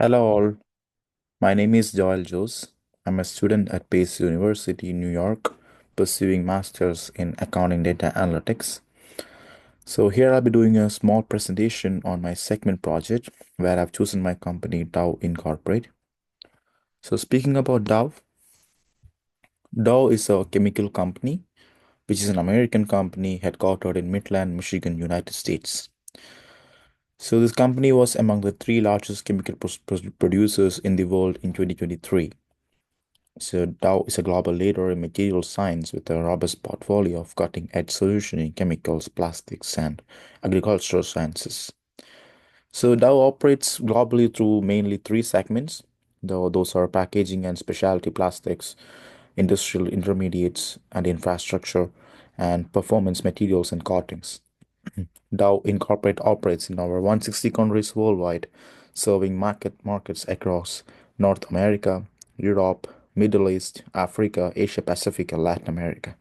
Hello all, my name is Joel Jose. I'm a student at Pace University in New York, pursuing masters in accounting data analytics. So here I'll be doing a small presentation on my segment project where I've chosen my company Dow Incorporate. So speaking about Dow is a chemical company which is an American company headquartered in Midland, Michigan, United States. So this company was among the three largest chemical producers in the world in 2023. So Dow is a global leader in material science with a robust portfolio of cutting-edge solutions in chemicals, plastics, and agricultural sciences. So Dow operates globally through mainly three segments, though those are packaging and specialty plastics, industrial intermediates and infrastructure, and performance materials and coatings. Dow Incorporate operates in over 160 countries worldwide, serving markets across North America, Europe, Middle East, Africa, Asia Pacific, and Latin America.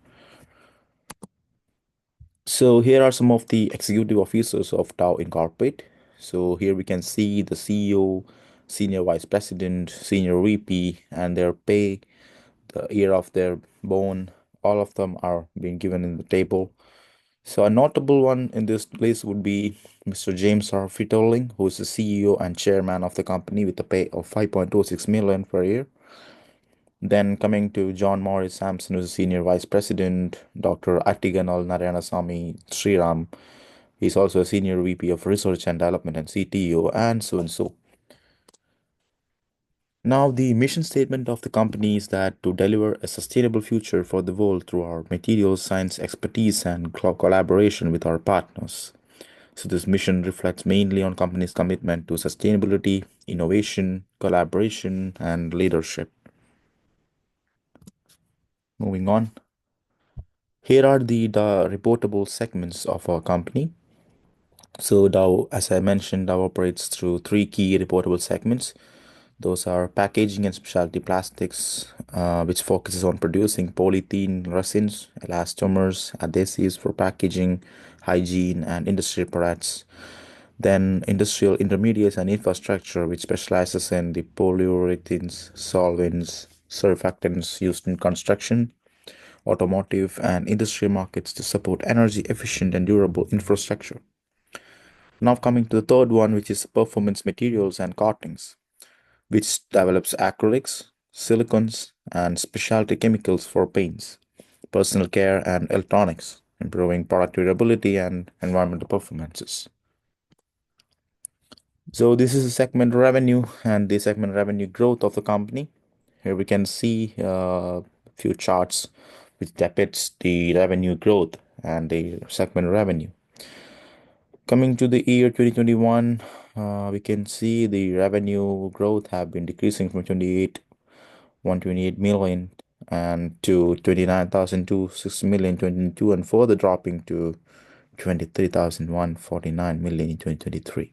So here are some of the executive officers of Dow Incorporate. So here we can see the CEO, Senior Vice President, Senior VP, and their pay, the year of their born. All of them are being given in the table. So a notable one in this list would be Mr. James R. Fitterling, who is the CEO and chairman of the company with a pay of 5.26 million per year. Then coming to John Morris Sampson, who's the senior vice president, Dr. Attiganal Narayanasamy Sriram. He's also a senior VP of research and development and CTO, and so and so. Now, the mission statement of the company is that to deliver a sustainable future for the world through our materials science expertise and collaboration with our partners. So this mission reflects mainly on company's commitment to sustainability, innovation, collaboration, and leadership. Moving on. Here are the reportable segments of our company. So Dow, as I mentioned, Dow operates through three key reportable segments. Those are packaging and specialty plastics, which focuses on producing polythene resins, elastomers, adhesives for packaging, hygiene, and industrial products. Then industrial intermediates and infrastructure, which specializes in the polyurethanes, solvents, surfactants used in construction, automotive, and industrial markets to support energy efficient and durable infrastructure. Now coming to the third one, which is performance materials and coatings, which develops acrylics, silicons, and specialty chemicals for paints, personal care, and electronics, improving product durability and environmental performances. So this is the segment revenue and the segment revenue growth of the company. Here we can see a few charts which depicts the revenue growth and the segment revenue. Coming to the year 2021, we can see the revenue growth have been decreasing from 128 million and to 29,206 million in 2022 and further dropping to 23,149 million in 2023.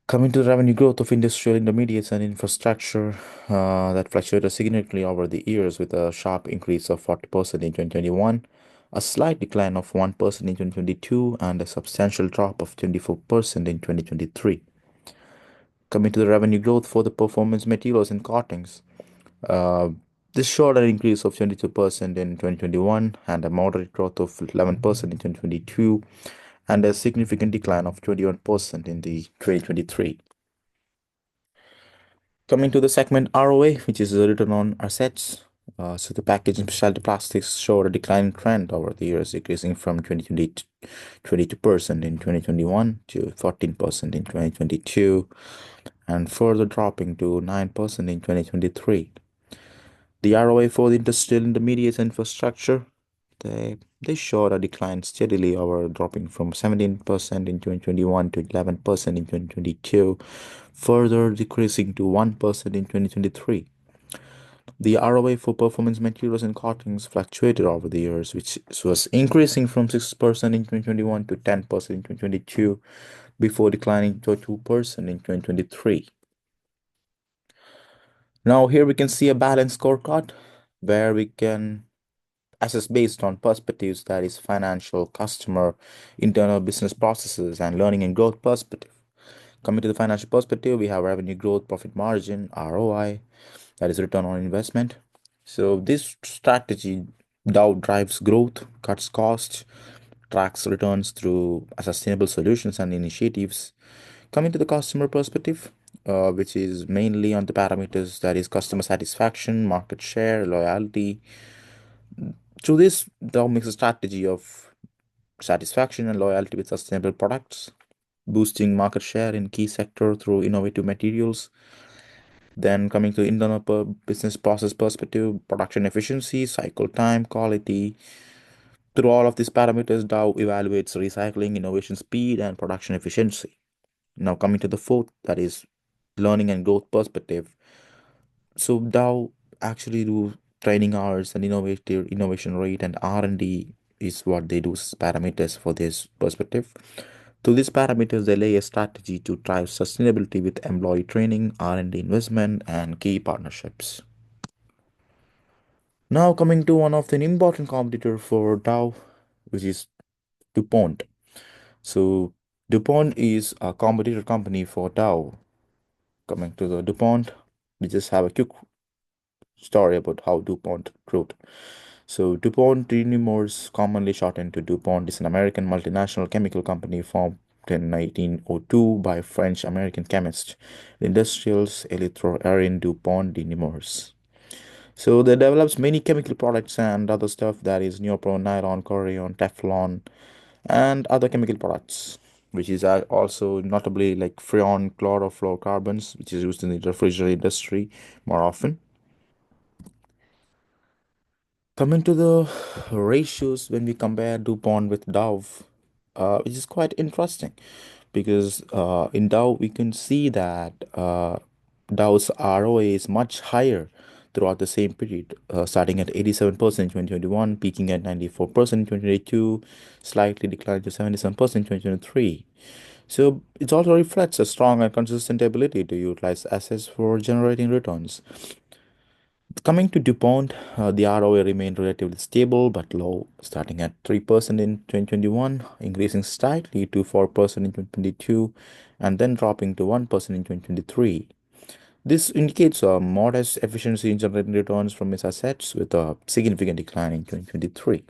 Coming to the revenue growth of industrial intermediates and infrastructure, that fluctuated significantly over the years with a sharp increase of 40% in 2021, a slight decline of 1% in 2022, and a substantial drop of 24% in 2023. Coming to the revenue growth for the performance materials and coatings, uh, this showed an increase of 22% in 2021 and a moderate growth of 11% in 2022 and a significant decline of 21% in the 2023. Coming to the segment ROA, which is the return on assets. So the packaging specialty plastics showed a declining trend over the years, decreasing from 22% in 2021 to 14% in 2022, and further dropping to 9% in 2023. The ROA for the industrial intermediates infrastructure, they showed a decline steadily over dropping from 17% in 2021 to 11% in 2022, further decreasing to 1% in 2023. The ROA for performance materials and coatings fluctuated over the years, which was increasing from 6% in 2021 to 10% in 2022, before declining to 2% in 2023. Now here we can see a balanced scorecard where we can assess based on perspectives, that is financial, customer, internal business processes, and learning and growth perspective. Coming to the financial perspective, we have revenue growth, profit margin, ROI, that is return on investment. So this strategy, Dow drives growth, cuts costs, tracks returns through sustainable solutions and initiatives. Coming to the customer perspective, which is mainly on the parameters that is customer satisfaction, market share, loyalty. Through this, Dow makes a strategy of satisfaction and loyalty with sustainable products, boosting market share in key sector through innovative materials. Then coming to internal business process perspective, production efficiency, cycle time, quality. Through all of these parameters, Dow evaluates recycling, innovation speed, and production efficiency. Now coming to the fourth, that is learning and growth perspective. So Dow actually do training hours and innovative innovation rate and R&D is what they do as parameters for this perspective. To these parameters, they lay a strategy to drive sustainability with employee training, R&D investment, and key partnerships. Now coming to one of the important competitor for Dow, which is DuPont. So DuPont is a competitor company for Dow. Coming to the DuPont, we just have a quick story about how DuPont grew. So DuPont Dinimers, commonly shortened to DuPont, is an American multinational chemical company formed in 1902 by French-American chemist industrials Erythro-Erin DuPont Dinimers. So they develops many chemical products and other stuff that is neoprene, nylon, Corian, Teflon, and other chemical products, which is also notably like freon chlorofluorocarbons, which is used in the refrigerator industry more often. Coming to the ratios when we compare DuPont with Dow, which is quite interesting because in Dow we can see that Dow's ROA is much higher throughout the same period, starting at 87% in 2021, peaking at 94% in 2022, slightly declined to 77% in 2023. So it also reflects a strong and consistent ability to utilize assets for generating returns. Coming to DuPont, the ROA remained relatively stable but low, starting at 3% in 2021, increasing slightly to 4% in 2022, and then dropping to 1% in 2023. This indicates a modest efficiency in generating returns from its assets with a significant decline in 2023.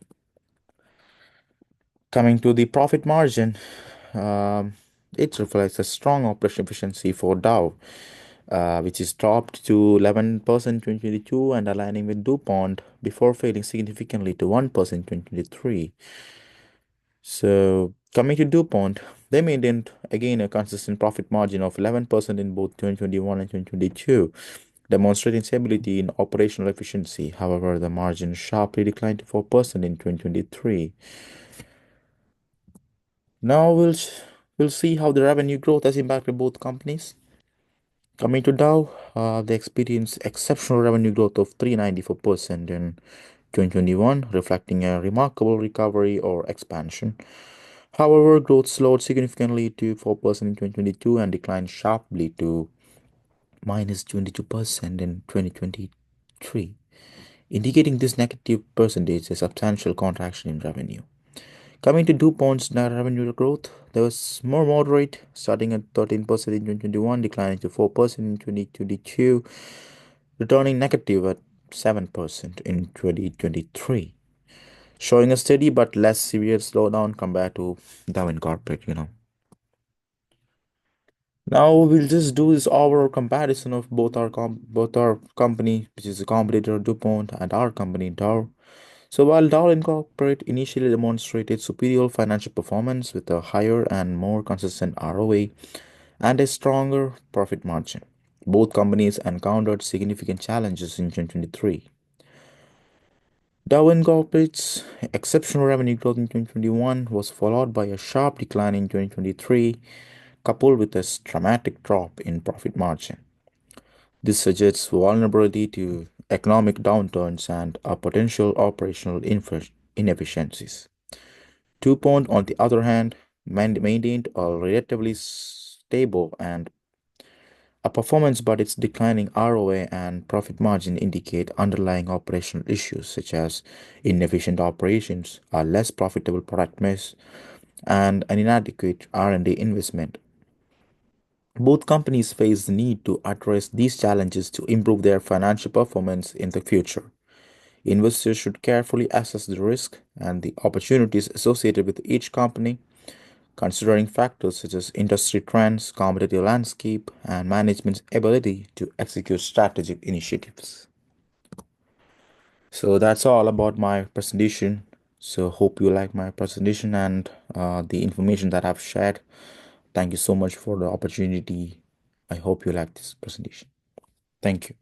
Coming to the profit margin, um, it reflects a strong operation efficiency for Dow, which is dropped to 11% in 2022 and aligning with DuPont before falling significantly to 1% in 2023. So, coming to DuPont, they maintained again a consistent profit margin of 11% in both 2021 and 2022, demonstrating stability in operational efficiency. However, the margin sharply declined to 4% in 2023. Now we'll see how the revenue growth has impacted both companies. Coming to Dow, they experienced exceptional revenue growth of 394% in 2021, reflecting a remarkable recovery or expansion. However, growth slowed significantly to 4% in 2022 and declined sharply to minus 22% in 2023, indicating this negative percentage a substantial contraction in revenue. Coming to DuPont's net revenue growth, there was more moderate, starting at 13% in 2021, declining to 4% in 2022, returning negative at 7% in 2023, showing a steady but less severe slowdown compared to Dow Incorporate. Now we'll just do this overall comparison of both our company, which is a competitor DuPont, and our company Dow. So while Dow Incorporate initially demonstrated superior financial performance with a higher and more consistent ROA and a stronger profit margin, both companies encountered significant challenges in 2023. Dow Incorporate's exceptional revenue growth in 2021 was followed by a sharp decline in 2023, coupled with a dramatic drop in profit margin. This suggests vulnerability to economic downturns and potential operational inefficiencies. DuPont, on the other hand, maintained a relatively stable and a performance, but its declining ROA and profit margin indicate underlying operational issues such as inefficient operations, a less profitable product mix, and an inadequate R&D investment. Both companies face the need to address these challenges to improve their financial performance in the future. Investors should carefully assess the risk and the opportunities associated with each company, considering factors such as industry trends, competitive landscape, and management's ability to execute strategic initiatives. So that's all about my presentation. So hope you like my presentation and the information that I've shared. Thank you so much for the opportunity. I hope you like this presentation. Thank you.